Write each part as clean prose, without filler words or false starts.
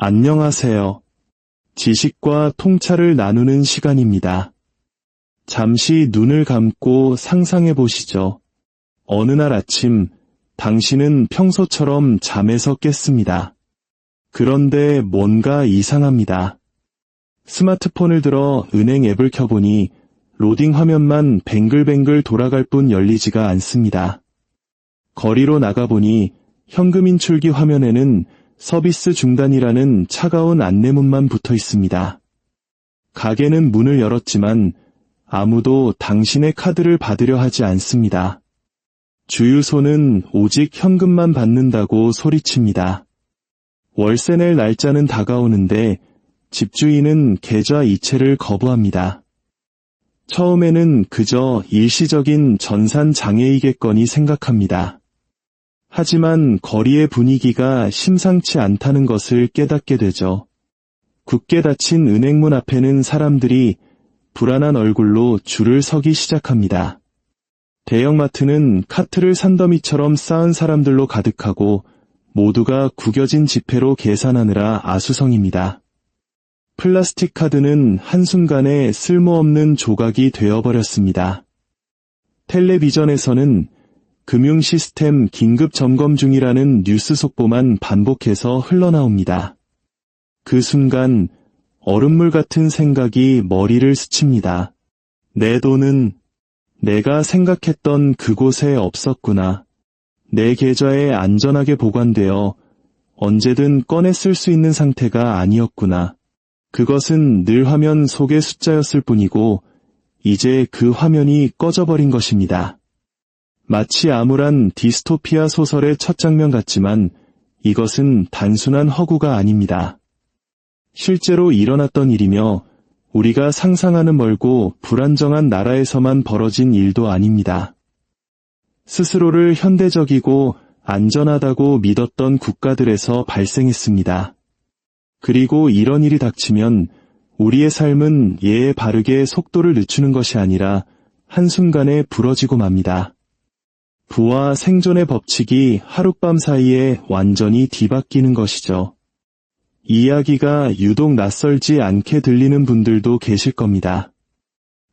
안녕하세요. 지식과 통찰을 나누는 시간입니다. 잠시 눈을 감고 상상해 보시죠. 어느 날 아침, 당신은 평소처럼 잠에서 깼습니다. 그런데 뭔가 이상합니다. 스마트폰을 들어 은행 앱을 켜보니 로딩 화면만 뱅글뱅글 돌아갈 뿐 열리지가 않습니다. 거리로 나가보니 현금 인출기 화면에는 서비스 중단이라는 차가운 안내문만 붙어 있습니다. 가게는 문을 열었지만 아무도 당신의 카드를 받으려 하지 않습니다. 주유소는 오직 현금만 받는다고 소리칩니다. 월세 낼 날짜는 다가오는데 집주인은 계좌 이체를 거부합니다. 처음에는 그저 일시적인 전산 장애이겠거니 생각합니다. 하지만 거리의 분위기가 심상치 않다는 것을 깨닫게 되죠. 굳게 닫힌 은행문 앞에는 사람들이 불안한 얼굴로 줄을 서기 시작합니다. 대형마트는 카트를 산더미처럼 쌓은 사람들로 가득하고 모두가 구겨진 지폐로 계산하느라 아수성입니다. 플라스틱 카드는 한순간에 쓸모없는 조각이 되어버렸습니다. 텔레비전에서는 금융 시스템 긴급 점검 중이라는 뉴스 속보만 반복해서 흘러나옵니다. 그 순간 얼음물 같은 생각이 머리를 스칩니다. 내 돈은 내가 생각했던 그곳에 없었구나. 내 계좌에 안전하게 보관되어 언제든 꺼내 쓸 수 있는 상태가 아니었구나. 그것은 늘 화면 속의 숫자였을 뿐이고 이제 그 화면이 꺼져버린 것입니다. 마치 암울한 디스토피아 소설의 첫 장면 같지만 이것은 단순한 허구가 아닙니다. 실제로 일어났던 일이며 우리가 상상하는 멀고 불안정한 나라에서만 벌어진 일도 아닙니다. 스스로를 현대적이고 안전하다고 믿었던 국가들에서 발생했습니다. 그리고 이런 일이 닥치면 우리의 삶은 예에 바르게 속도를 늦추는 것이 아니라 한순간에 부러지고 맙니다. 부와 생존의 법칙이 하룻밤 사이에 완전히 뒤바뀌는 것이죠. 이 이야기가 유독 낯설지 않게 들리는 분들도 계실 겁니다.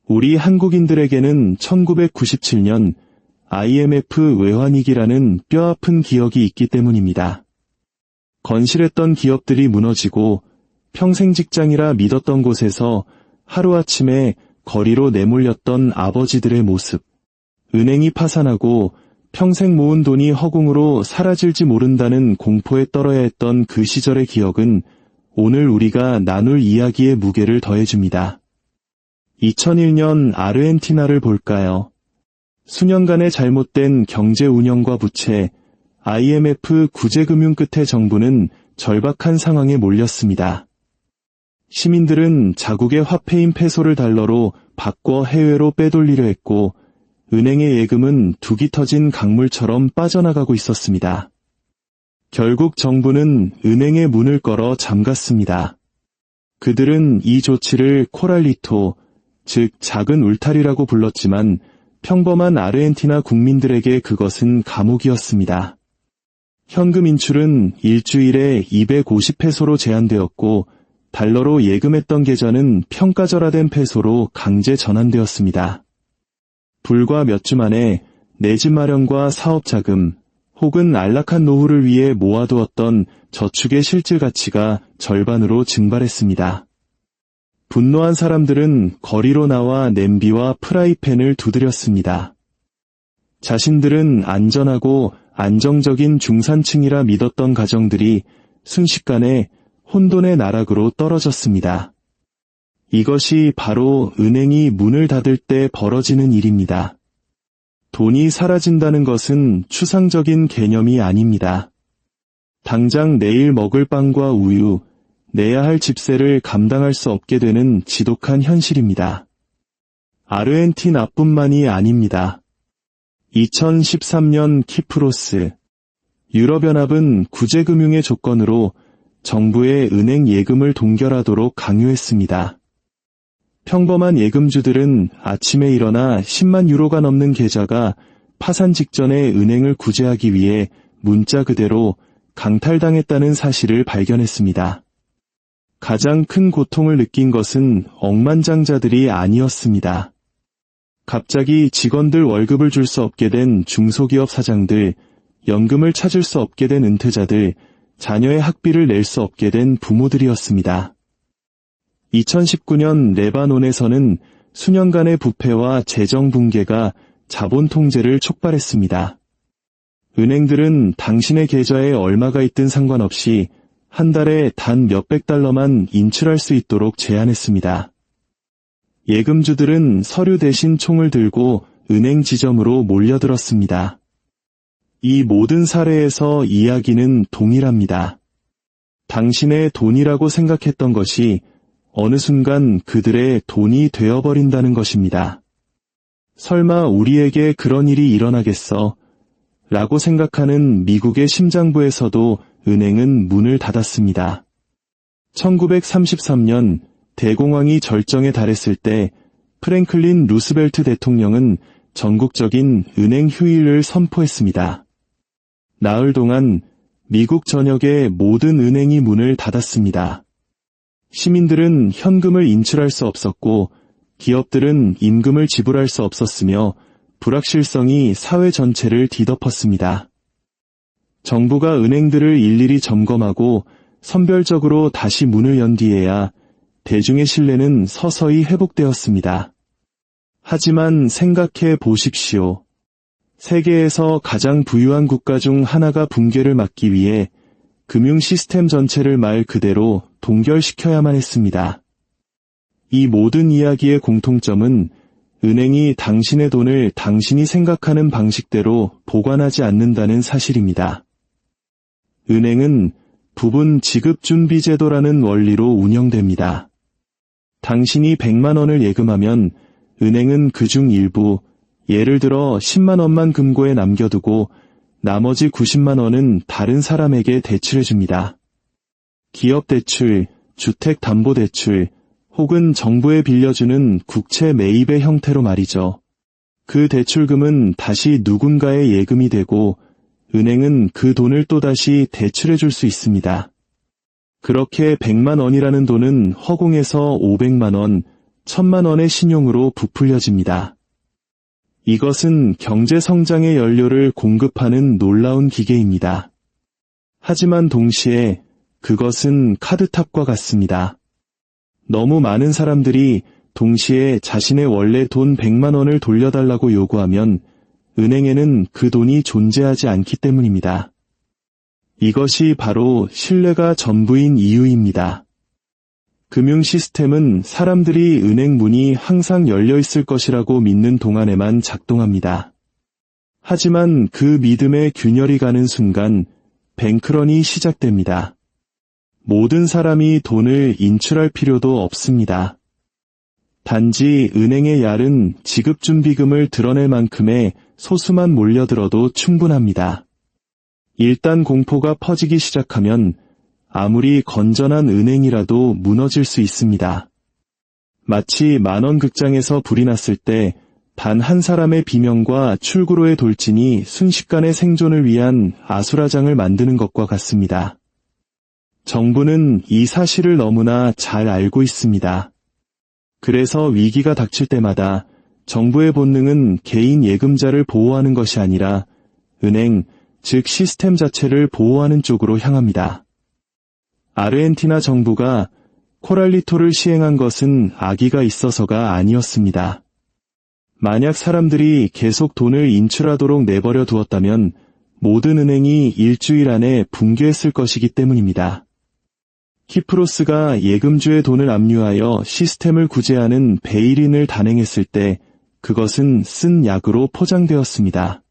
우리 한국인들에게는 1997년 IMF 외환위기라는 뼈아픈 기억이 있기 때문입니다. 건실했던 기업들이 무너지고 평생 직장이라 믿었던 곳에서 하루아침에 거리로 내몰렸던 아버지들의 모습, 은행이 파산하고 평생 모은 돈이 허공으로 사라질지 모른다는 공포에 떨어야 했던 그 시절의 기억은 오늘 우리가 나눌 이야기의 무게를 더해줍니다. 2001년 아르헨티나를 볼까요? 수년간의 잘못된 경제 운영과 부채, IMF 구제금융 끝에 정부는 절박한 상황에 몰렸습니다. 시민들은 자국의 화폐인 페소를 달러로 바꿔 해외로 빼돌리려 했고 은행의 예금은 둑이 터진 강물처럼 빠져나가고 있었습니다. 결국 정부는 은행의 문을 걸어 잠갔습니다. 그들은 이 조치를 코랄리토, 즉 작은 울타리라고 불렀지만 평범한 아르헨티나 국민들에게 그것은 감옥이었습니다. 현금 인출은 일주일에 250페소로 제한되었고 달러로 예금했던 계좌는 평가절하된 페소로 강제 전환되었습니다. 불과 몇 주 만에 내 집 마련과 사업자금 혹은 안락한 노후를 위해 모아두었던 저축의 실질 가치가 절반으로 증발했습니다. 분노한 사람들은 거리로 나와 냄비와 프라이팬을 두드렸습니다. 자신들은 안전하고 안정적인 중산층이라 믿었던 가정들이 순식간에 혼돈의 나락으로 떨어졌습니다. 이것이 바로 은행이 문을 닫을 때 벌어지는 일입니다. 돈이 사라진다는 것은 추상적인 개념이 아닙니다. 당장 내일 먹을 빵과 우유, 내야 할 집세를 감당할 수 없게 되는 지독한 현실입니다. 아르헨티나뿐만이 아닙니다. 2013년 키프로스, 유럽연합은 구제금융의 조건으로 정부의 은행 예금을 동결하도록 강요했습니다. 평범한 예금주들은 아침에 일어나 10만 유로가 넘는 계좌가 파산 직전에 은행을 구제하기 위해 문자 그대로 강탈당했다는 사실을 발견했습니다. 가장 큰 고통을 느낀 것은 억만장자들이 아니었습니다. 갑자기 직원들 월급을 줄 수 없게 된 중소기업 사장들, 연금을 찾을 수 없게 된 은퇴자들, 자녀의 학비를 낼 수 없게 된 부모들이었습니다. 2019년 레바논에서는 수년간의 부패와 재정 붕괴가 자본 통제를 촉발했습니다. 은행들은 당신의 계좌에 얼마가 있든 상관없이 한 달에 단 몇백 달러만 인출할 수 있도록 제한했습니다. 예금주들은 서류 대신 총을 들고 은행 지점으로 몰려들었습니다. 이 모든 사례에서 이야기는 동일합니다. 당신의 돈이라고 생각했던 것이 어느 순간 그들의 돈이 되어버린다는 것입니다. 설마 우리에게 그런 일이 일어나겠어? 라고 생각하는 미국의 심장부에서도 은행은 문을 닫았습니다. 1933년 대공황이 절정에 달했을 때 프랭클린 루스벨트 대통령은 전국적인 은행 휴일을 선포했습니다. 나흘 동안 미국 전역의 모든 은행이 문을 닫았습니다. 시민들은 현금을 인출할 수 없었고 기업들은 임금을 지불할 수 없었으며 불확실성이 사회 전체를 뒤덮었습니다. 정부가 은행들을 일일이 점검하고 선별적으로 다시 문을 연 뒤에야 대중의 신뢰는 서서히 회복되었습니다. 하지만 생각해 보십시오. 세계에서 가장 부유한 국가 중 하나가 붕괴를 막기 위해 금융 시스템 전체를 말 그대로 동결시켜야만 했습니다. 이 모든 이야기의 공통점은 은행이 당신의 돈을 당신이 생각하는 방식대로 보관하지 않는다는 사실입니다. 은행은 부분 지급준비제도라는 원리로 운영됩니다. 당신이 100만 원을 예금하면 은행은 그중 일부, 예를 들어 10만 원만 금고에 남겨두고 나머지 90만 원은 다른 사람에게 대출해줍니다. 기업대출, 주택담보대출, 혹은 정부에 빌려주는 국채 매입의 형태로 말이죠. 그 대출금은 다시 누군가의 예금이 되고 은행은 그 돈을 또다시 대출해 줄 수 있습니다. 그렇게 100만 원이라는 돈은 허공에서 500만 원, 1000만 원의 신용으로 부풀려집니다. 이것은 경제 성장의 연료를 공급하는 놀라운 기계입니다. 하지만 동시에 그것은 카드탑과 같습니다. 너무 많은 사람들이 동시에 자신의 원래 돈 100만 원을 돌려달라고 요구하면 은행에는 그 돈이 존재하지 않기 때문입니다. 이것이 바로 신뢰가 전부인 이유입니다. 금융 시스템은 사람들이 은행 문이 항상 열려 있을 것이라고 믿는 동안에만 작동합니다. 하지만 그 믿음에 균열이 가는 순간 뱅크런이 시작됩니다. 모든 사람이 돈을 인출할 필요도 없습니다. 단지 은행의 얄은 지급준비금을 드러낼 만큼의 소수만 몰려들어도 충분합니다. 일단 공포가 퍼지기 시작하면 아무리 건전한 은행이라도 무너질 수 있습니다. 마치 만원 극장에서 불이 났을 때 단 한 사람의 비명과 출구로의 돌진이 순식간에 생존을 위한 아수라장을 만드는 것과 같습니다. 정부는 이 사실을 너무나 잘 알고 있습니다. 그래서 위기가 닥칠 때마다 정부의 본능은 개인 예금자를 보호하는 것이 아니라 은행, 즉 시스템 자체를 보호하는 쪽으로 향합니다. 아르헨티나 정부가 코랄리토를 시행한 것은 악의가 있어서가 아니었습니다. 만약 사람들이 계속 돈을 인출하도록 내버려 두었다면 모든 은행이 일주일 안에 붕괴했을 것이기 때문입니다. 키프로스가 예금주의 돈을 압류하여 시스템을 구제하는 베일인을 단행했을 때 그것은 쓴 약으로 포장되었습니다.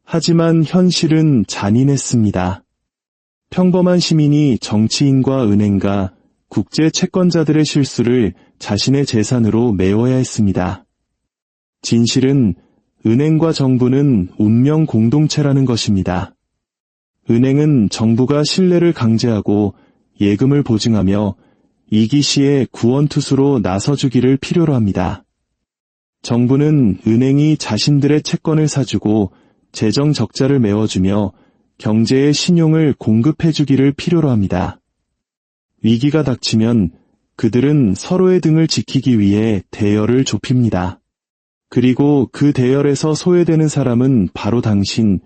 하지만 현실은 잔인했습니다. 평범한 시민이 정치인과 은행가, 국제 채권자들의 실수를 자신의 재산으로 메워야 했습니다. 진실은 은행과 정부는 운명 공동체라는 것입니다. 은행은 정부가 신뢰를 강제하고 예금을 보증하며 이기 시에 구원투수로 나서주기를 필요로 합니다. 정부는 은행이 자신들의 채권을 사주고 재정 적자를 메워주며 경제의 신용을 공급해주기를 필요로 합니다. 위기가 닥치면 그들은 서로의 등을 지키기 위해 대열을 좁힙니다. 그리고 그 대열에서 소외되는 사람은 바로 당신,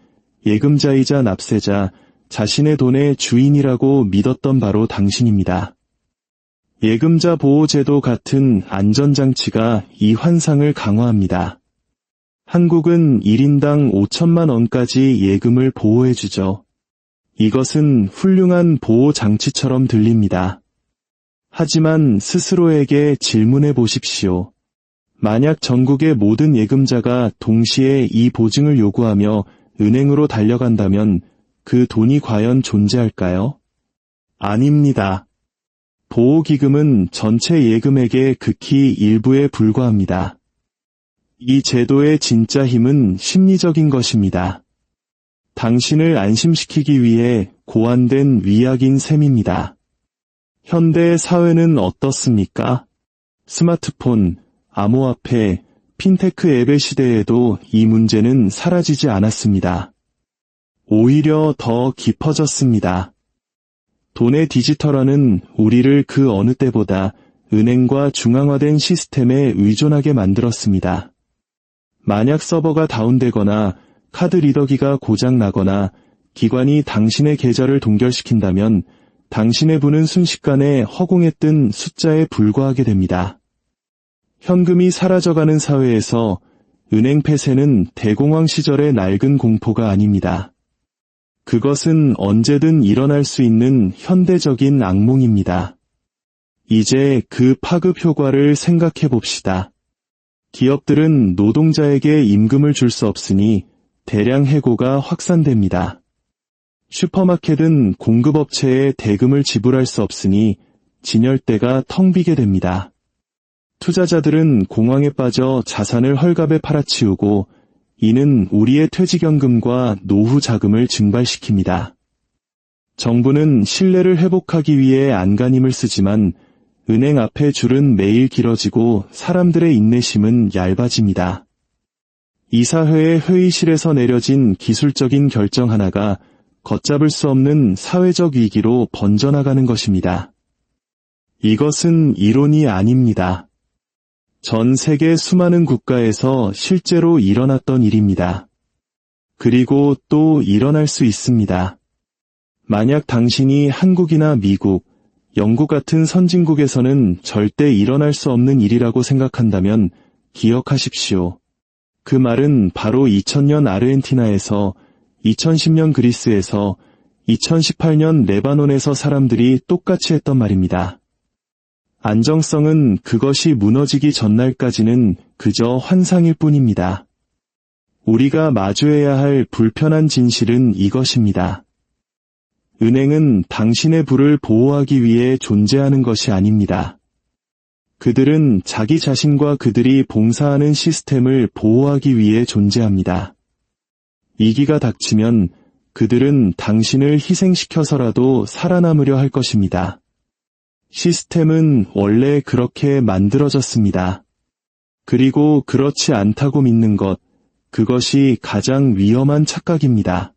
예금자이자 납세자, 자신의 돈의 주인이라고 믿었던 바로 당신입니다. 예금자 보호제도 같은 안전장치가 이 환상을 강화합니다. 한국은 1인당 5천만 원까지 예금을 보호해주죠. 이것은 훌륭한 보호장치처럼 들립니다. 하지만 스스로에게 질문해 보십시오. 만약 전국의 모든 예금자가 동시에 이 보증을 요구하며 은행으로 달려간다면 그 돈이 과연 존재할까요? 아닙니다. 보호기금은 전체 예금액의 극히 일부에 불과합니다. 이 제도의 진짜 힘은 심리적인 것입니다. 당신을 안심시키기 위해 고안된 위약인 셈입니다. 현대 사회는 어떻습니까? 스마트폰, 암호화폐, 핀테크 앱의 시대에도 이 문제는 사라지지 않았습니다. 오히려 더 깊어졌습니다. 돈의 디지털화는 우리를 그 어느 때보다 은행과 중앙화된 시스템에 의존하게 만들었습니다. 만약 서버가 다운되거나 카드 리더기가 고장나거나 기관이 당신의 계좌를 동결시킨다면 당신의 부는 순식간에 허공에 뜬 숫자에 불과하게 됩니다. 현금이 사라져가는 사회에서 은행 폐쇄는 대공황 시절의 낡은 공포가 아닙니다. 그것은 언제든 일어날 수 있는 현대적인 악몽입니다. 이제 그 파급 효과를 생각해 봅시다. 기업들은 노동자에게 임금을 줄 수 없으니 대량 해고가 확산됩니다. 슈퍼마켓은 공급업체에 대금을 지불할 수 없으니 진열대가 텅 비게 됩니다. 투자자들은 공황에 빠져 자산을 헐값에 팔아치우고 이는 우리의 퇴직연금과 노후 자금을 증발시킵니다. 정부는 신뢰를 회복하기 위해 안간힘을 쓰지만 은행 앞의 줄은 매일 길어지고 사람들의 인내심은 얇아집니다. 이사회의 회의실에서 내려진 기술적인 결정 하나가 걷잡을 수 없는 사회적 위기로 번져나가는 것입니다. 이것은 이론이 아닙니다. 전 세계 수많은 국가에서 실제로 일어났던 일입니다. 그리고 또 일어날 수 있습니다. 만약 당신이 한국이나 미국, 영국 같은 선진국에서는 절대 일어날 수 없는 일이라고 생각한다면 기억하십시오. 그 말은 바로 2000년 아르헨티나에서, 2010년 그리스에서, 2018년 레바논에서 사람들이 똑같이 했던 말입니다. 안정성은 그것이 무너지기 전날까지는 그저 환상일 뿐입니다. 우리가 마주해야 할 불편한 진실은 이것입니다. 은행은 당신의 부를 보호하기 위해 존재하는 것이 아닙니다. 그들은 자기 자신과 그들이 봉사하는 시스템을 보호하기 위해 존재합니다. 위기가 닥치면 그들은 당신을 희생시켜서라도 살아남으려 할 것입니다. 시스템은 원래 그렇게 만들어졌습니다. 그리고 그렇지 않다고 믿는 것, 그것이 가장 위험한 착각입니다.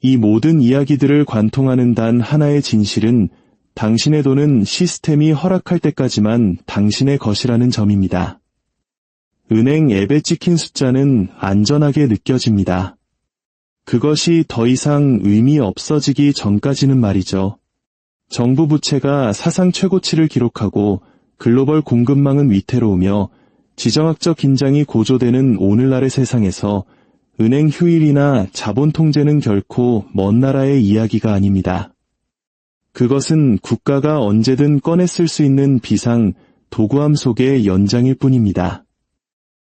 이 모든 이야기들을 관통하는 단 하나의 진실은 당신의 돈은 시스템이 허락할 때까지만 당신의 것이라는 점입니다. 은행 앱에 찍힌 숫자는 안전하게 느껴집니다. 그것이 더 이상 의미 없어지기 전까지는 말이죠. 정부 부채가 사상 최고치를 기록하고 글로벌 공급망은 위태로우며 지정학적 긴장이 고조되는 오늘날의 세상에서 은행 휴일이나 자본 통제는 결코 먼 나라의 이야기가 아닙니다. 그것은 국가가 언제든 꺼내 쓸 수 있는 비상, 도구함 속의 연장일 뿐입니다.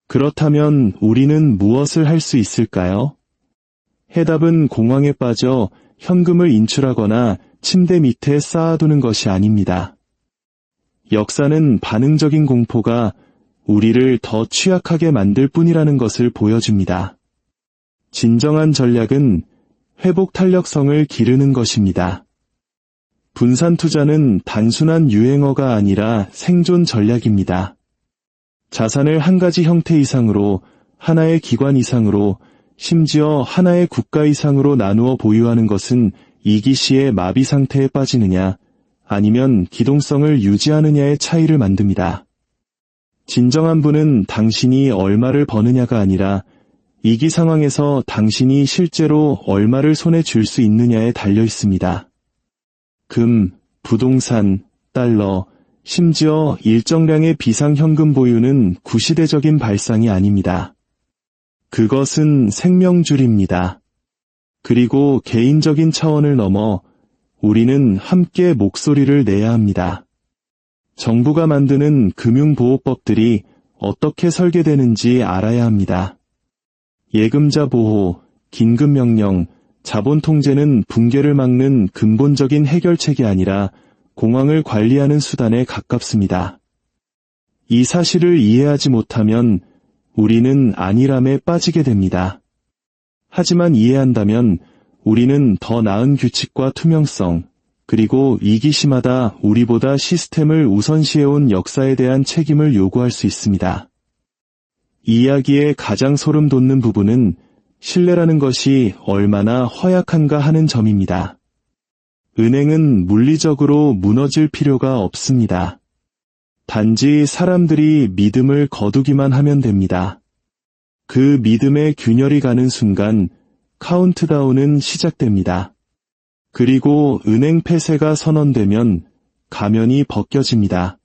그렇다면 우리는 무엇을 할 수 있을까요? 해답은 공황에 빠져 현금을 인출하거나 침대 밑에 쌓아두는 것이 아닙니다. 역사는 반응적인 공포가 우리를 더 취약하게 만들 뿐이라는 것을 보여줍니다. 진정한 전략은 회복 탄력성을 기르는 것입니다. 분산 투자는 단순한 유행어가 아니라 생존 전략입니다. 자산을 한 가지 형태 이상으로, 하나의 기관 이상으로, 심지어 하나의 국가 이상으로 나누어 보유하는 것은 이기시의 마비 상태에 빠지느냐, 아니면 기동성을 유지하느냐의 차이를 만듭니다. 진정한 부는 당신이 얼마를 버느냐가 아니라 위기 상황에서 당신이 실제로 얼마를 손에 쥘 수 있느냐에 달려 있습니다. 금, 부동산, 달러, 심지어 일정량의 비상현금 보유는 구시대적인 발상이 아닙니다. 그것은 생명줄입니다. 그리고 개인적인 차원을 넘어 우리는 함께 목소리를 내야 합니다. 정부가 만드는 금융보호법들이 어떻게 설계되는지 알아야 합니다. 예금자 보호, 긴급명령, 자본통제는 붕괴를 막는 근본적인 해결책이 아니라 공황을 관리하는 수단에 가깝습니다. 이 사실을 이해하지 못하면 우리는 안일함에 빠지게 됩니다. 하지만 이해한다면 우리는 더 나은 규칙과 투명성, 그리고 이기심하다 우리보다 시스템을 우선시해온 역사에 대한 책임을 요구할 수 있습니다. 이 이야기의 가장 소름 돋는 부분은 신뢰라는 것이 얼마나 허약한가 하는 점입니다. 은행은 물리적으로 무너질 필요가 없습니다. 단지 사람들이 믿음을 거두기만 하면 됩니다. 그 믿음의 균열이 가는 순간 카운트다운은 시작됩니다. 그리고 은행 폐쇄가 선언되면 가면이 벗겨집니다.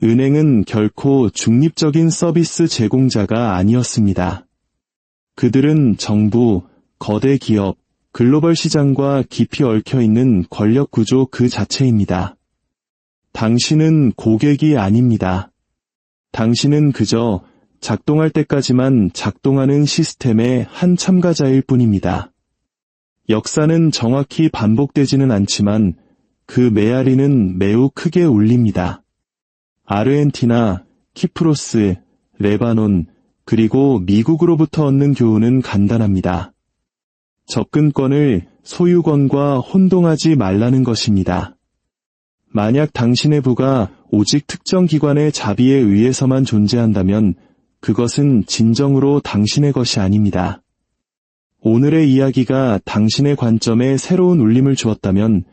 은행은 결코 중립적인 서비스 제공자가 아니었습니다. 그들은 정부, 거대 기업, 글로벌 시장과 깊이 얽혀있는 권력 구조 그 자체입니다. 당신은 고객이 아닙니다. 당신은 그저 작동할 때까지만 작동하는 시스템의 한 참가자일 뿐입니다. 역사는 정확히 반복되지는 않지만 그 메아리는 매우 크게 울립니다. 아르헨티나, 키프로스, 레바논, 그리고 미국으로부터 얻는 교훈은 간단합니다. 접근권을 소유권과 혼동하지 말라는 것입니다. 만약 당신의 부가 오직 특정 기관의 자비에 의해서만 존재한다면 그것은 진정으로 당신의 것이 아닙니다. 오늘의 이야기가 당신의 관점에 새로운 울림을 주었다면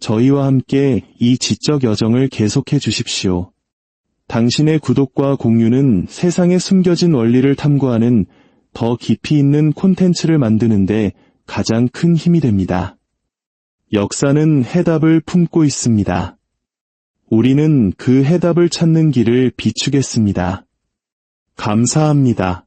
저희와 함께 이 지적 여정을 계속해 주십시오. 당신의 구독과 공유는 세상에 숨겨진 원리를 탐구하는 더 깊이 있는 콘텐츠를 만드는데 가장 큰 힘이 됩니다. 역사는 해답을 품고 있습니다. 우리는 그 해답을 찾는 길을 비추겠습니다. 감사합니다.